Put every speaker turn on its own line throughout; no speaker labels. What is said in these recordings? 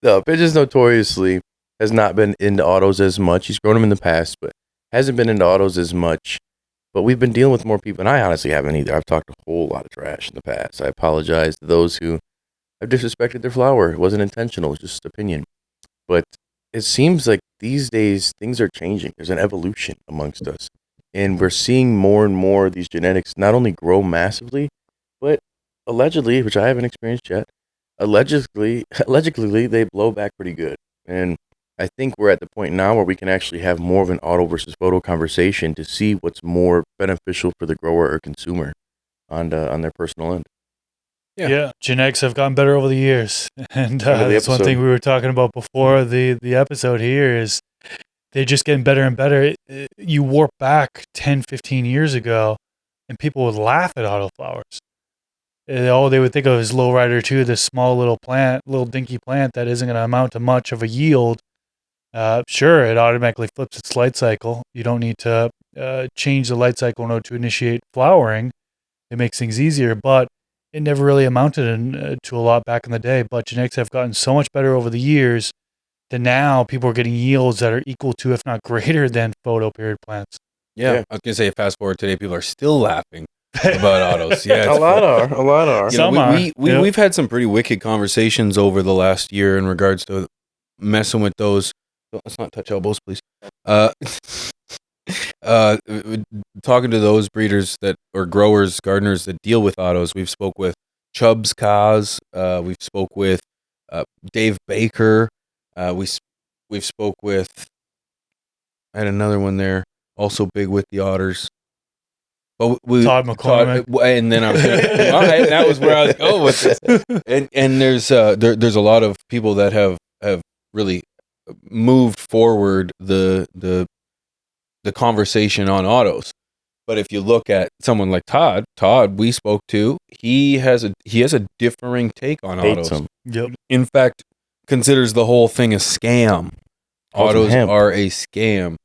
No, Pitches notoriously has not been into autos as much. He's grown them in the past, but hasn't been into autos as much. But we've been dealing with more people, and I honestly haven't either. I've talked a whole lot of trash in the past. I apologize to those who have disrespected their flower. It wasn't intentional, it was just opinion. But it seems like these days things are changing. There's an evolution amongst us. And we're seeing more and more of these genetics not only grow massively, but allegedly, which I haven't experienced yet, allegedly they blow back pretty good. And I think we're at the point now where we can actually have more of an auto versus photo conversation to see what's more beneficial for the grower or consumer on their personal end.
Yeah, genetics have gotten better over the years, and
End of the
that's one thing
episode.
we were talking about before the episode here is they're just getting better and better. You warp back 10, 15 years ago, and people would laugh at autoflowers. All they would think of is lowrider 2, this small little plant, little dinky plant that isn't going to amount to much of a yield. Sure, it automatically flips its light cycle. You don't need to change the light cycle in order to initiate flowering. It makes things easier, but it never really amounted to a lot back in the day. But genetics have gotten so much better over the years that now people are getting yields that are equal to, if not greater than, photoperiod plants.
Yeah, I was gonna say, fast forward today, people are still laughing about autos. Yeah,
A lot are.
Some are.
We've had some pretty wicked conversations over the last year in regards to messing with those. Let's not touch elbows, please. Talking to those breeders or growers, gardeners that deal with autos. We've spoke with Chubbs Kaz. We've spoke with Dave Baker. We've spoke with. I had another one there, also big with the otters. But
Todd McCormick.
And then I was all right, that was where I was going with this. And there's a lot of people that have really moved forward the conversation on autos. But if you look at someone like Todd we spoke to, he has a differing take on
Hates
autos.
them.
Yep.
In fact, considers the whole thing a scam. Autos are a scam,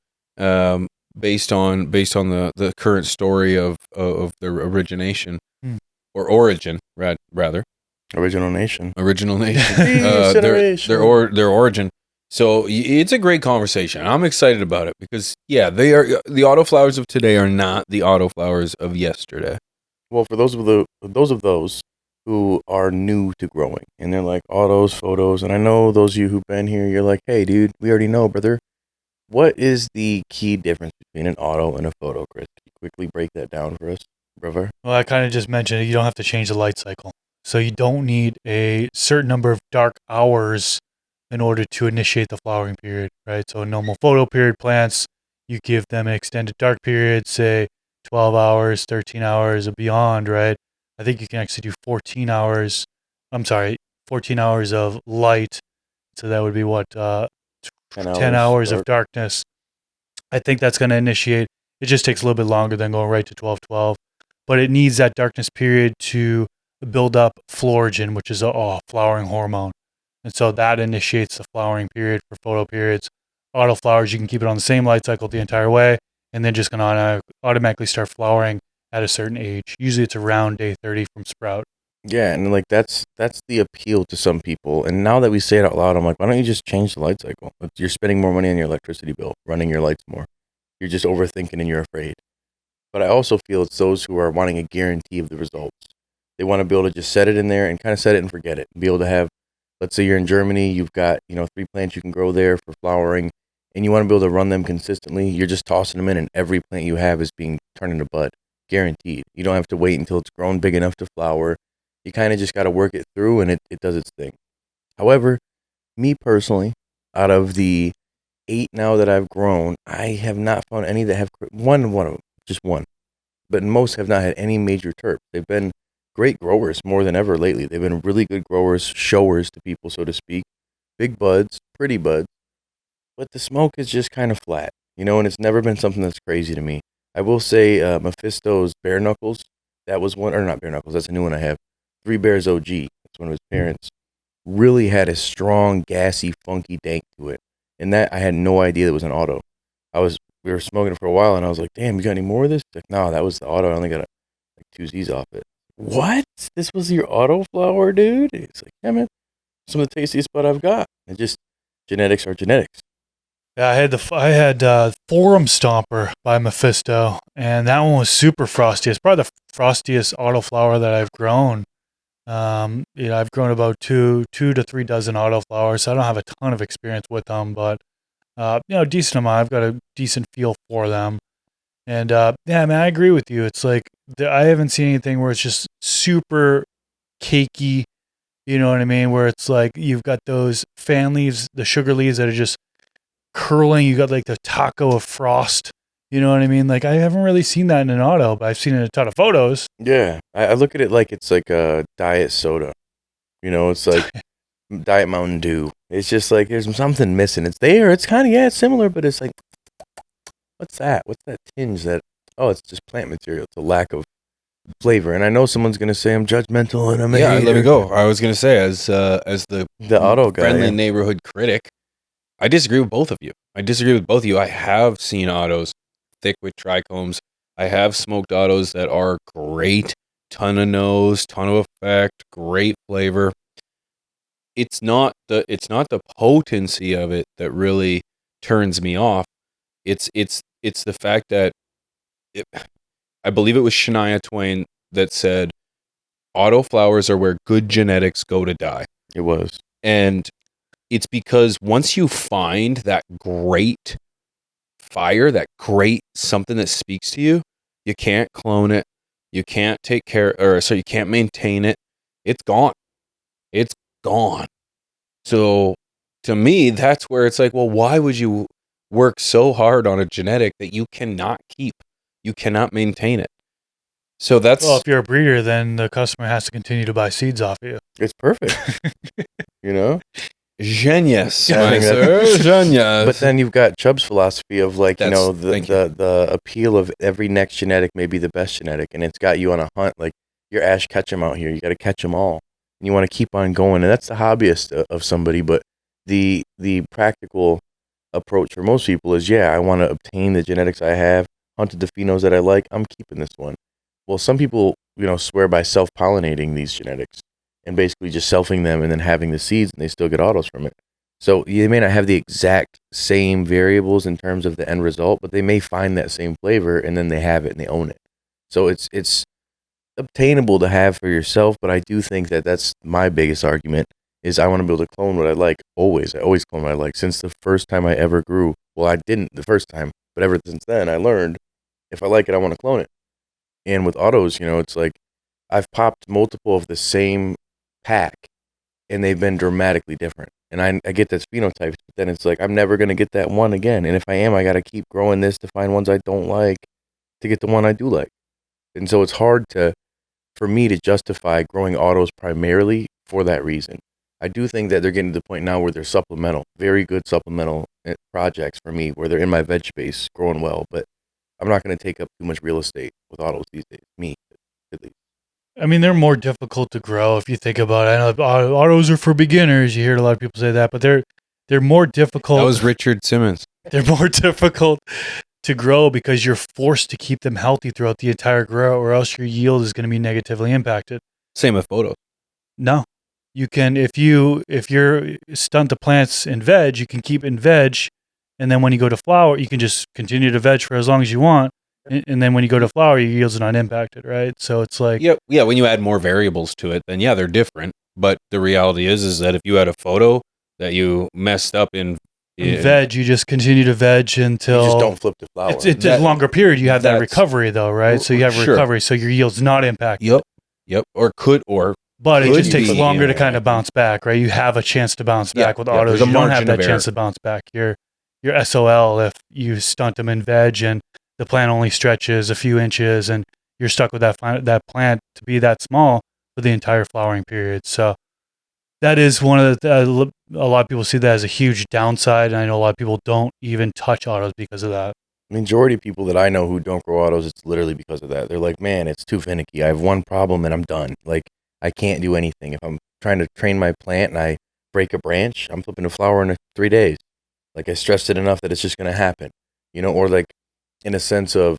based on the current story of their origination or origin, rather.
Original Nation.
Their origin. So it's a great conversation. I'm excited about it because they are the autoflowers of today are not the autoflowers of yesterday.
Well, for those of those who are new to growing and they're like autos, photos, and I know those of you who've been here, you're like, hey, dude, we already know, brother. What is the key difference between an auto and a photo, Chris? Can you quickly break that down for us, brother?
Well, I kind of just mentioned it. You don't have to change the light cycle. So you don't need a certain number of dark hours in order to initiate the flowering period, right? So normal photoperiod plants, you give them an extended dark period, say 12 hours, 13 hours, or beyond, right? I think you can actually do 14 hours. 14 hours of light. So that would be what, 10 hours of darkness. I think that's going to initiate. It just takes a little bit longer than going right to 12-12. But it needs that darkness period to build up florigen, which is a flowering hormone. And so that initiates the flowering period for photoperiods. Autoflowers, you can keep it on the same light cycle the entire way, and then just going to automatically start flowering at a certain age. Usually it's around day 30 from sprout.
Yeah, and like that's the appeal to some people. And now that we say it out loud, I'm like, why don't you just change the light cycle? You're spending more money on your electricity bill, running your lights more. You're just overthinking and you're afraid. But I also feel it's those who are wanting a guarantee of the results. They want to be able to just set it in there and kind of set it and forget it. Be able to have, let's say you're in Germany, you've got 3 plants you can grow there for flowering, and you want to be able to run them consistently. You're just tossing them in, and every plant you have is being turned into bud, guaranteed. You don't have to wait until it's grown big enough to flower. You kind of just got to work it through, and it does its thing. However, me personally, out of the 8 now that I've grown, I have not found any that have one of them, just one. But most have not had any major terp. They've been great growers more than ever lately. They've been really good growers, showers to people, so to speak. Big buds, pretty buds. But the smoke is just kind of flat, and it's never been something that's crazy to me. I will say Mephisto's Bare Knuckles, that was one, or not Bare Knuckles, that's a new one I have. 3 Bears OG, that's one of his parents, really had a strong, gassy, funky dank to it. And that, I had no idea it was an auto. We were smoking it for a while, and I was like, damn, you got any more of this? He's like, no, that was the auto. I only got like 2 Z's off it. What? This was your auto flower, dude? He's like, yeah, man. some of the tastiest bud I've got. And just genetics are genetics.
Yeah, I had Forum Stomper by Mephisto, and that one was super frosty. It's probably the frostiest autoflower that I've grown. I've grown about two to 3 dozen autoflowers, so I don't have a ton of experience with them, but decent amount. I've got a decent feel for them. And yeah, man, I agree with you. It's like I haven't seen anything where it's just super cakey. You know what I mean? Where it's like you've got those fan leaves, the sugar leaves that are just curling. You got like the taco of frost. You know what I mean? Like I haven't really seen that in an auto, but I've seen it in a ton of photos.
Yeah, I look at it like it's like a diet soda. It's like Diet Mountain Dew. It's just like there's something missing. It's there. It's kind of, yeah, it's similar, but it's like, what's that? What's that tinge that? Oh, it's just plant material. It's a lack of flavor. And I know someone's gonna say I'm judgmental and I'm a hater.
Let me go. I was gonna say, as the
auto guy,
friendly
yeah.
neighborhood critic, I disagree with both of you. I have seen autos thick with trichomes. I have smoked autos that are great, ton of nose, ton of effect, great flavor. It's not the potency of it that really turns me off. It's the fact that I believe it was Shania Twain that said, "Autoflowers are where good genetics go to die."
It was.
And it's because once you find that great fire, that great something that speaks to you, you can't clone it. You can't you can't maintain it. It's gone. It's gone. So to me, that's where it's like, well, why would you work so hard on a genetic that you cannot keep? You cannot maintain it. So that's,
Well, if you're a breeder, then the customer has to continue to buy seeds off of you.
It's perfect.
Genius,
I
my
think
sir. Genius.
But then you've got Chubb's philosophy of like,
Thank you.
the appeal of every next genetic may be the best genetic, and it's got you on a hunt. Like you're Ash Ketchum out here, you got to catch them all, and you want to keep on going, and that's the hobbyist of somebody. But the practical approach for most people is, yeah, I want to obtain the genetics I have, hunted the phenos that I like. I'm keeping this one. Well, some people, swear by self-pollinating these genetics and basically just selfing them and then having the seeds, and they still get autos from it. So you may not have the exact same variables in terms of the end result, but they may find that same flavor and then they have it and they own it. So it's obtainable to have for yourself, but I do think that that's my biggest argument is I want to be able to clone what I like always. I always clone what I like since the first time I ever grew. Well, I didn't the first time, but ever since then I learned if I like it, I want to clone it. And with autos, it's like I've popped multiple of the same pack and they've been dramatically different. And I get that's phenotypes, but then it's like I'm never going to get that one again. And if I am, I got to keep growing this to find ones I don't like to get the one I do like. And so it's hard for me to justify growing autos primarily for that reason. I do think that they're getting to the point now where they're supplemental, very good supplemental projects for me, where they're in my veg space growing well, but I'm not going to take up too much real estate with autos these days, me at least.
I mean, they're more difficult to grow if you think about it. I know autos are for beginners. You hear a lot of people say that, but they're more difficult.
That was Richard Simmons.
They're more difficult to grow because you're forced to keep them healthy throughout the entire grow, or else your yield is going to be negatively impacted.
Same with photos.
No, you can if you're stunt the plants in veg, you can keep in veg, and then when you go to flower, you can just continue to veg for as long as you want. And then when you go to flower, your yields are not impacted, right? So it's like,
yeah. When you add more variables to it, then yeah, they're different. But the reality is that if you had a photo that you messed up in
veg, you just continue to veg until
you just don't flip the flower.
It's a longer period. You have that recovery though, right? So you have recovery, so your yield's not impacted.
Yep.
But it just takes longer to kind of bounce back, right? You have a chance to bounce back with autos. You don't have that chance to bounce back. You're SOL if you stunt them in veg and the plant only stretches a few inches and you're stuck with that plant to be that small for the entire flowering period. So that is one of the, a lot of people see that as a huge downside. And I know a lot of people don't even touch autos because of that.
Majority of people that I know who don't grow autos, it's literally because of that. They're like, man, it's too finicky. I have one problem and I'm done. Like, I can't do anything. If I'm trying to train my plant and I break a branch, I'm flipping a flower in 3 days. Like, I stressed it enough that it's just going to happen, or like in a sense of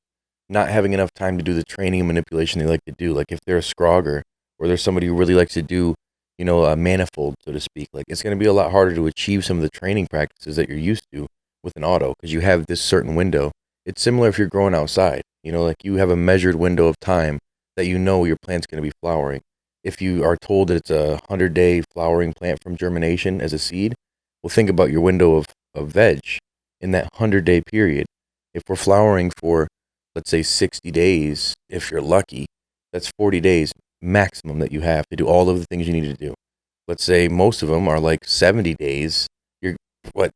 not having enough time to do the training and manipulation they like to do. Like if they're a scrogger or there's somebody who really likes to do a manifold, so to speak. Like, it's going to be a lot harder to achieve some of the training practices that you're used to with an auto because you have this certain window. It's similar if you're growing outside. Like you have a measured window of time that your plant's going to be flowering. If you are told that it's a 100-day flowering plant from germination as a seed, well, think about your window of veg in that 100-day period. If we're flowering for, let's say, 60 days, if you're lucky, that's 40 days maximum that you have to do all of the things you need to do. Let's say most of them are like 70 days. You're,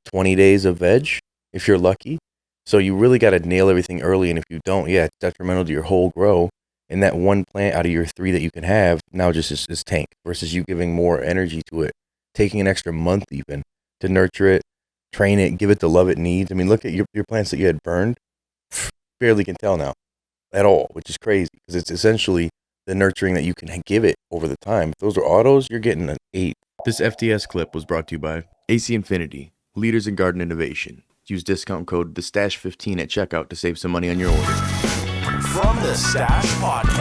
20 days of veg if you're lucky? So you really got to nail everything early. And if you don't, yeah, it's detrimental to your whole grow. And that one plant out of your 3 that you can have now just is tanked versus you giving more energy to it, taking an extra month even to nurture it, train it, give it the love it needs. I mean, look at your plants that you had burned. Barely can tell now at all, which is crazy because it's essentially the nurturing that you can give it over the time. If those are autos, you're getting an 8. This FTS clip was brought to you by AC Infinity, leaders in garden innovation. Use discount code TheStash15 at checkout to save some money on your order.
From the Stash Podcast.